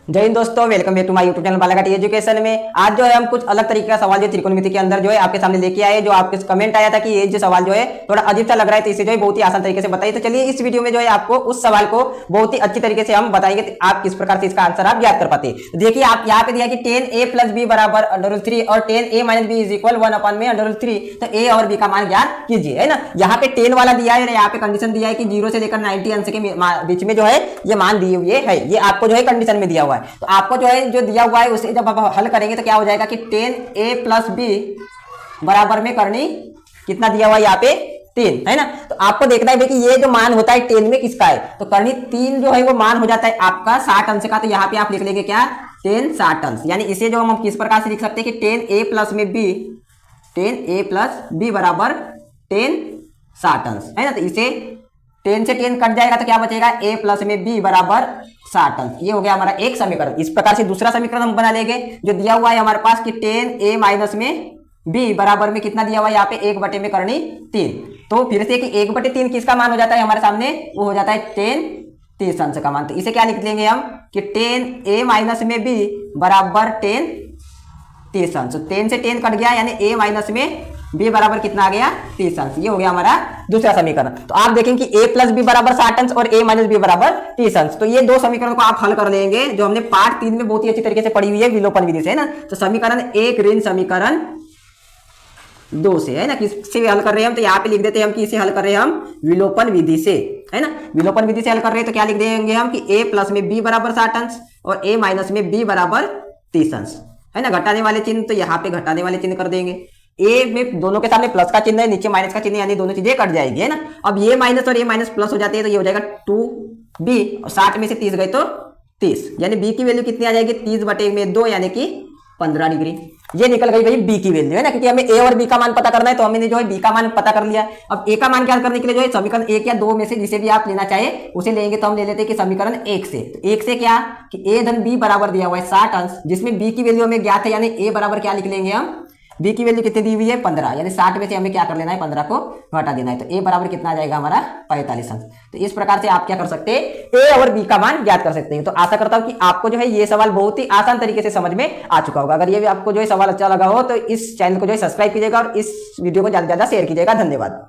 जय हिंद दोस्तों, welcome back to my YouTube channel Balaghat education में। आज जो है हम कुछ अलग तरीके का सवाल जो त्रिकोणमिति के अंदर जो है आपके सामने लेके आए। जो आपके कमेंट आया था कि ये जो सवाल जो है थोड़ा अजीब सा लग रहा है, तो इसे जो है बहुत ही आसान तरीके से बताइए। तो चलिए इस वीडियो में जो है आपको उस सवाल को बहुत ही अच्छी तरीके से हम बताएंगे, आप किस प्रकार से इसका आंसर आप याद कर पाते हैं। देखिए आप यहाँ पे दिया कि 10a + b बराबर √3 और 10a - b = 1/√3। तो a और b का मान ज्ञात कीजिए, है ना। यहाँ पे 10 वाला दिया है, यहाँ पे कंडीशन दिया है कि 0 से लेकर 90 अंश के बीच में जो है ये मान दिए हुए है। ये आपको जो है कंडीशन में दिया हुआ है। तो आपको जो है जो दिया हुआ है उसे जब आप हल करेंगे तो क्या हो जाएगा कि 10a + b बराबर में करनी कितना दिया हुआ है यहाँ पे 3, है ना। तो आपको देखना है कि ये जो मान होता है 10 में किसका है, तो करनी 3 जो है वो मान हो जाता है आपका 60 अंश का। तो यहाँ पे आप लिख लेंगे क्या 10 60 अंश, यानी इसे जो हम किस प्रकार से लिख सकते हैं कि 10a + b बराबर 10 60 अंश, है ना। तो इसे 10 से 10 कट जाएगा तो क्या बचेगा a + b बराबर 60 अंश। ये हो गया हमारा एक समीकरण। इस प्रकार से दूसरा समीकरण हम बना लेंगे जो दिया हुआ है हमारे पास कि 10a - b बराबर में कितना दिया हुआ है यहाँ पे 1/में करनी 3। तो फिर से कि 1/3 किसका मान हो जाता है हमारे सामने, वो हो जाता है 10 30 अंश का मान। तो इसे क्या लिख लेंगे हम कि 10a - b बराबर 10 30 अंश। 10 से 10 कट गया, यानी a - b बराबर कितना आ गया 30 अंश। ये हो गया हमारा दूसरा समीकरण। तो आप देखें कि a + b बराबर 60 अंश और a - b बराबर 30 अंश। तो ये दो समीकरण को आप हल कर लेंगे, जो हमने पार्ट 3 में बहुत ही अच्छी तरीके से पढ़ी हुई है विलोपन विधि से, है ना। तो समीकरण 1 ऋण समीकरण 2 से, है ना। किससे हल कर रहे हैं हम, तो यहाँ पे लिख देते हैं हम कि इसे हल कर रहे हैं हम विलोपन विधि से, है ना। विलोपन विधि से हल कर रहे हैं तो क्या लिख देंगे हम कि a + b बराबर 60 अंश और a - b बराबर 30 अंश, है ना। घटाने वाले चिन्ह तो यहाँ पे घटाने वाले चिन्ह कर देंगे। a में दोनों के सामने प्लस का चिन्ह है, नीचे माइनस का चिन्ह, यानी दोनों चीजें कट जाएगी, है ना। अब ये माइनस और ये माइनस प्लस हो जाते हैं तो ये हो जाएगा 2b और 60 में से 30 गए तो 30, यानी b की वैल्यू कितनी आ जाएगी 30/2, यानी कि 15 डिग्री। ये निकल गई भाई b की वैल्यू, है ना। क्योंकि हमें a और b का मान पता करना है तो हमने जो है b का मान पता कर लिया। अब a का मान क्या करने के लिए जो है समीकरण 1 या 2 में से जिसे भी आप लेना चाहे उसे लेंगे। तो हम ले लेते हैं कि समीकरण 1 से। तो 1 से क्या कि a धन b बराबर दिया हुआ है 60 अंश, जिसमें b की वैल्यू हमें ज्ञात है, यानी a बराबर क्या लिख लेंगे हम, b की वैल्यू कितनी दी हुई है 15, यानी 60 में से हमें क्या कर लेना है 15 को घटा देना है। तो a बराबर कितना आ जाएगा हमारा 45 अंश। तो इस प्रकार से आप क्या कर सकते हैं a और b का मान ज्ञात कर सकते हैं। तो आशा करता हूं कि आपको जो है ये सवाल बहुत ही आसान तरीके से समझ में आ चुका होगा। अगर ये भी आपको जो है सवाल अच्छा लगा हो तो इस चैनल को जो है सब्सक्राइब कीजिएगा और इस वीडियो को ज्यादा से ज्यादा शेयर कीजिएगा। धन्यवाद।